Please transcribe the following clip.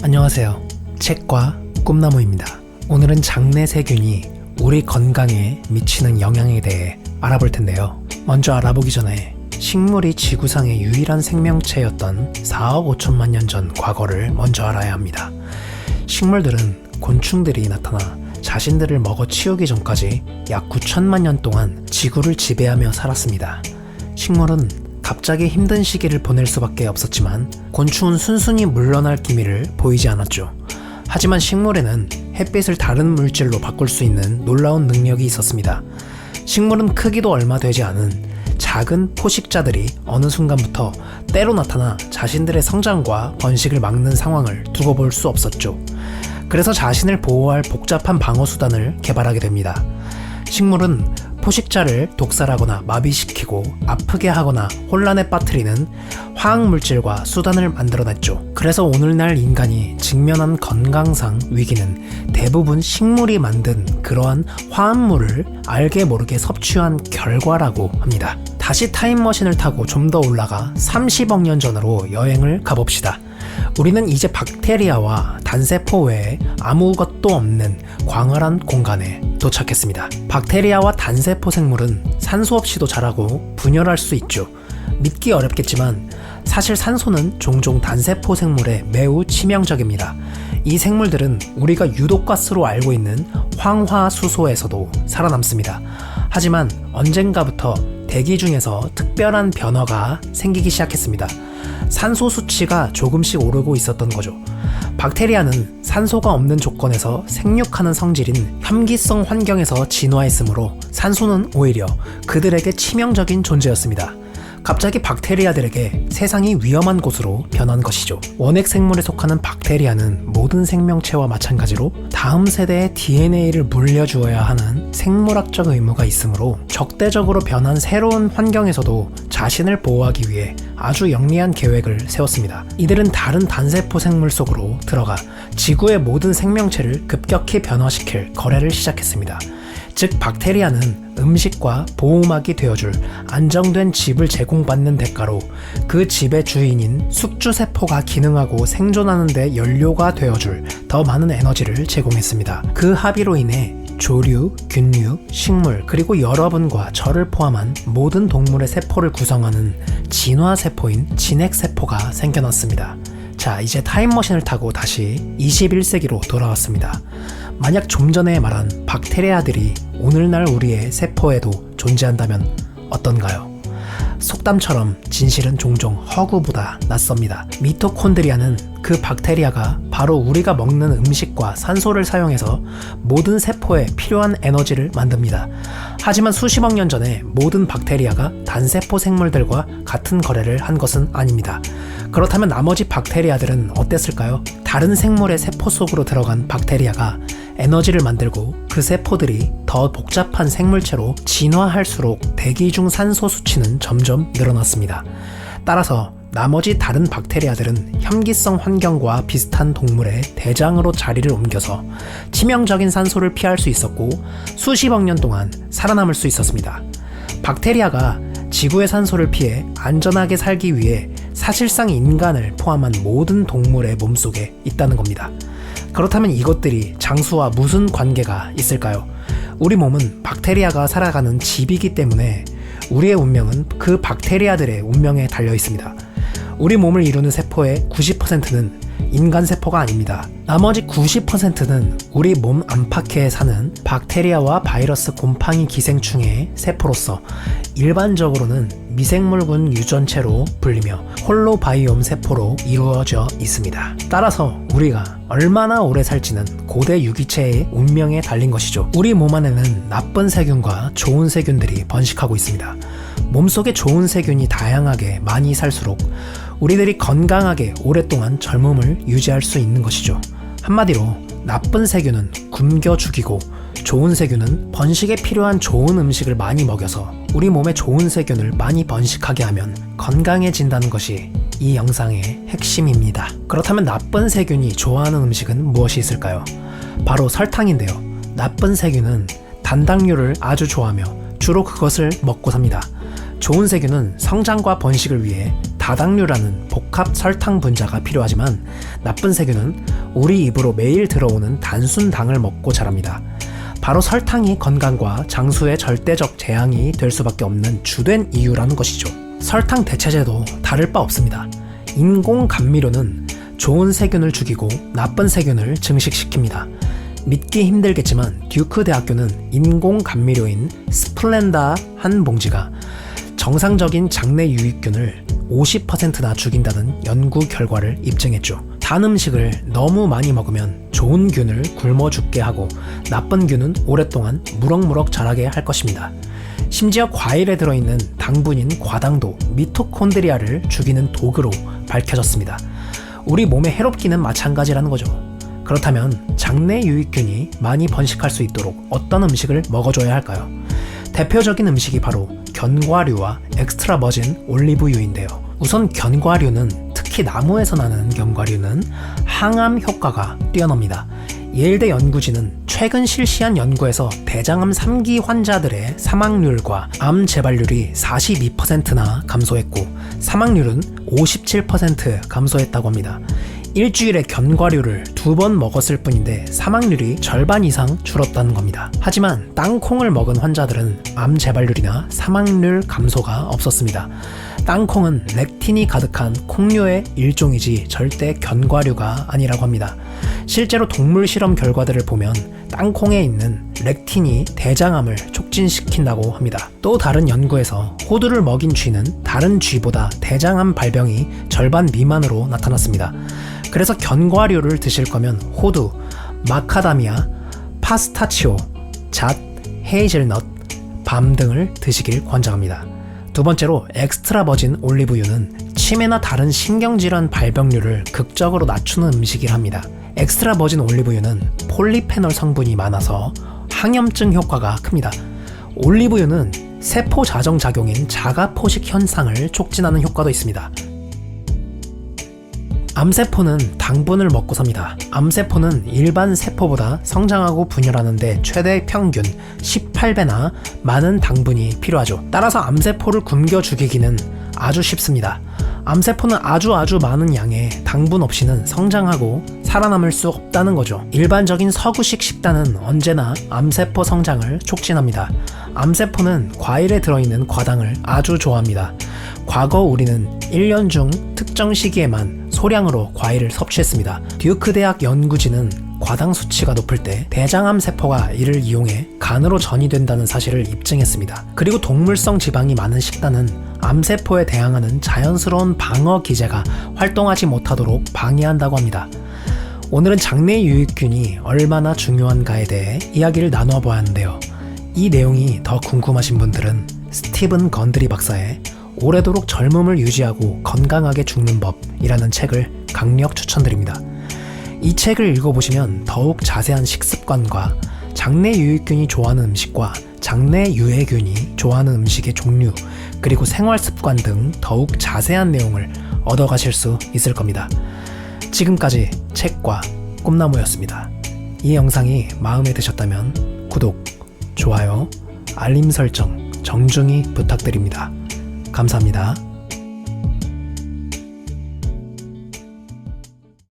안녕하세요. 책과 꿈나무입니다. 오늘은 장내 세균이 우리 건강에 미치는 영향에 대해 알아볼 텐데요. 먼저 알아보기 전에 식물이 지구상의 유일한 생명체였던 4억 5천만 년 전 과거를 먼저 알아야 합니다. 식물들은 곤충들이 나타나 자신들을 먹어치우기 전까지 약 9천만 년 동안 지구를 지배하며 살았습니다. 식물은 갑자기 힘든 시기를 보낼 수밖에 없었지만 곤충은 순순히 물러날 기미를 보이지 않았죠. 하지만 식물에는 햇빛을 다른 물질로 바꿀 수 있는 놀라운 능력이 있었습니다. 식물은 크기도 얼마 되지 않은 작은 포식자들이 어느 순간부터 때로 나타나 자신들의 성장과 번식을 막는 상황을 두고 볼 수 없었죠. 그래서 자신을 보호할 복잡한 방어 수단을 개발하게 됩니다. 식물은 포식자를 독살하거나 마비시키고 아프게 하거나 혼란에 빠뜨리는 화학물질과 수단을 만들어냈죠. 그래서 오늘날 인간이 직면한 건강상 위기는 대부분 식물이 만든 그러한 화합물을 알게 모르게 섭취한 결과라고 합니다. 다시 타임머신을 타고 좀 더 올라가 30억 년 전으로 여행을 가봅시다. 우리는 이제 박테리아와 단세포 외에 아무것도 없는 광활한 공간에 도착했습니다. 박테리아와 단세포 생물은 산소 없이도 자라고 분열할 수 있죠. 믿기 어렵겠지만 사실 산소는 종종 단세포 생물에 매우 치명적입니다. 이 생물들은 우리가 유독가스로 알고 있는 황화수소에서도 살아남습니다. 하지만 언젠가부터 대기 중에서 특별한 변화가 생기기 시작했습니다. 산소 수치가 조금씩 오르고 있었던 거죠. 박테리아는 산소가 없는 조건에서 생육하는 성질인 혐기성 환경에서 진화했으므로 산소는 오히려 그들에게 치명적인 존재였습니다. 갑자기 박테리아들에게 세상이 위험한 곳으로 변한 것이죠. 원핵 생물에 속하는 박테리아는 모든 생명체와 마찬가지로 다음 세대의 DNA를 물려주어야 하는 생물학적 의무가 있으므로 적대적으로 변한 새로운 환경에서도 자신을 보호하기 위해 아주 영리한 계획을 세웠습니다. 이들은 다른 단세포 생물 속으로 들어가 지구의 모든 생명체를 급격히 변화시킬 거래를 시작했습니다. 즉 박테리아는 음식과 보호막이 되어줄 안정된 집을 제공받는 대가로 그 집의 주인인 숙주세포가 기능하고 생존하는 데 연료가 되어줄 더 많은 에너지를 제공했습니다. 그 합의로 인해 조류, 균류, 식물 그리고 여러분과 저를 포함한 모든 동물의 세포를 구성하는 진화세포인 진핵세포가 생겨났습니다. 자, 이제 타임머신을 타고 다시 21세기로 돌아왔습니다. 만약 좀 전에 말한 박테리아들이 오늘날 우리의 세포에도 존재한다면 어떤가요? 속담처럼 진실은 종종 허구보다 낯섭니다. 미토콘드리아는 그 박테리아가 바로 우리가 먹는 음식과 산소를 사용해서 모든 세포에 필요한 에너지를 만듭니다. 하지만 수십억 년 전에 모든 박테리아가 단세포 생물들과 같은 거래를 한 것은 아닙니다. 그렇다면 나머지 박테리아들은 어땠을까요? 다른 생물의 세포 속으로 들어간 박테리아가 에너지를 만들고 그 세포들이 더 복잡한 생물체로 진화할수록 대기 중 산소 수치는 점점 늘어났습니다. 따라서 나머지 다른 박테리아들은 혐기성 환경과 비슷한 동물의 대장으로 자리를 옮겨서 치명적인 산소를 피할 수 있었고 수십억 년 동안 살아남을 수 있었습니다. 박테리아가 지구의 산소를 피해 안전하게 살기 위해 사실상 인간을 포함한 모든 동물의 몸속에 있다는 겁니다. 그렇다면 이것들이 장수와 무슨 관계가 있을까요? 우리 몸은 박테리아가 살아가는 집이기 때문에 우리의 운명은 그 박테리아들의 운명에 달려 있습니다. 우리 몸을 이루는 세포의 90%는 인간 세포가 아닙니다. 나머지 90%는 우리 몸 안팎에 사는 박테리아와 바이러스 곰팡이 기생충의 세포로서 일반적으로는 미생물군 유전체로 불리며 홀로바이옴 세포로 이루어져 있습니다. 따라서 우리가 얼마나 오래 살지는 고대 유기체의 운명에 달린 것이죠. 우리 몸 안에는 나쁜 세균과 좋은 세균들이 번식하고 있습니다. 몸속에 좋은 세균이 다양하게 많이 살수록 우리들이 건강하게 오랫동안 젊음을 유지할 수 있는 것이죠. 한마디로 나쁜 세균은 굶겨 죽이고 좋은 세균은 번식에 필요한 좋은 음식을 많이 먹여서 우리 몸에 좋은 세균을 많이 번식하게 하면 건강해진다는 것이 이 영상의 핵심입니다. 그렇다면 나쁜 세균이 좋아하는 음식은 무엇이 있을까요? 바로 설탕인데요. 나쁜 세균은 단당류를 아주 좋아하며 주로 그것을 먹고 삽니다. 좋은 세균은 성장과 번식을 위해 다당류라는 복합 설탕 분자가 필요하지만 나쁜 세균은 우리 입으로 매일 들어오는 단순 당을 먹고 자랍니다. 바로 설탕이 건강과 장수의 절대적 재앙이 될 수밖에 없는 주된 이유라는 것이죠. 설탕 대체제도 다를 바 없습니다. 인공 감미료는 좋은 세균을 죽이고 나쁜 세균을 증식시킵니다. 믿기 힘들겠지만 듀크 대학교는 인공 감미료인 스플렌다 한 봉지가 정상적인 장내 유익균을 50%나 죽인다는 연구 결과를 입증했죠. 단 음식을 너무 많이 먹으면 좋은 균을 굶어 죽게 하고 나쁜 균은 오랫동안 무럭무럭 자라게 할 것입니다. 심지어 과일에 들어있는 당분인 과당도 미토콘드리아를 죽이는 도구로 밝혀졌습니다. 우리 몸에 해롭기는 마찬가지라는 거죠. 그렇다면 장내 유익균이 많이 번식할 수 있도록 어떤 음식을 먹어줘야 할까요? 대표적인 음식이 바로 견과류와 엑스트라 버진 올리브유인데요. 우선 견과류는, 특히 나무에서 나는 견과류는 항암 효과가 뛰어납니다. 예일대 연구진은 최근 실시한 연구에서 대장암 3기 환자들의 사망률과 암 재발률이 42%나 감소했고 사망률은 57% 감소했다고 합니다. 일주일에 견과류를 2번 먹었을 뿐인데 사망률이 절반 이상 줄었다는 겁니다. 하지만 땅콩을 먹은 환자들은 암 재발률이나 사망률 감소가 없었습니다. 땅콩은 렉틴이 가득한 콩류의 일종이지 절대 견과류가 아니라고 합니다. 실제로 동물 실험 결과들을 보면 땅콩에 있는 렉틴이 대장암을 촉진시킨다고 합니다. 또 다른 연구에서 호두를 먹인 쥐는 다른 쥐보다 대장암 발병이 절반 미만으로 나타났습니다. 그래서 견과류를 드실 거면 호두, 마카다미아, 파스타치오, 잣, 헤이즐넛, 밤 등을 드시길 권장합니다. 두 번째로 엑스트라 버진 올리브유는 치매나 다른 신경질환 발병률을 극적으로 낮추는 음식이랍니다. 엑스트라 버진 올리브유는 폴리페놀 성분이 많아서 항염증 효과가 큽니다. 올리브유는 세포 자정 작용인 자가 포식 현상을 촉진하는 효과도 있습니다. 암세포는 당분을 먹고 삽니다. 암세포는 일반 세포보다 성장하고 분열하는데 최대 평균 18배나 많은 당분이 필요하죠. 따라서 암세포를 굶겨 죽이기는 아주 쉽습니다. 암세포는 아주 많은 양의 당분 없이는 성장하고 살아남을 수 없다는 거죠. 일반적인 서구식 식단은 언제나 암세포 성장을 촉진합니다. 암세포는 과일에 들어있는 과당을 아주 좋아합니다. 과거 우리는 1년 중 특정 시기에만 소량으로 과일을 섭취했습니다. 듀크 대학 연구진은 과당 수치가 높을 때 대장암 세포가 이를 이용해 간으로 전이된다는 사실을 입증했습니다. 그리고 동물성 지방이 많은 식단은 암세포에 대항하는 자연스러운 방어 기제가 활동하지 못하도록 방해한다고 합니다. 오늘은 장내 유익균이 얼마나 중요한가에 대해 이야기를 나누어 보아야 하는데요. 이 내용이 더 궁금하신 분들은 스티븐 건드리 박사의 오래도록 젊음을 유지하고 건강하게 죽는 법이라는 책을 강력 추천드립니다. 이 책을 읽어보시면 더욱 자세한 식습관과 장내 유익균이 좋아하는 음식과 장내 유해균이 좋아하는 음식의 종류, 그리고 생활 습관 등 더욱 자세한 내용을 얻어가실 수 있을 겁니다. 지금까지 책과 꿈나무였습니다. 이 영상이 마음에 드셨다면 구독, 좋아요, 알림 설정 정중히 부탁드립니다. 감사합니다.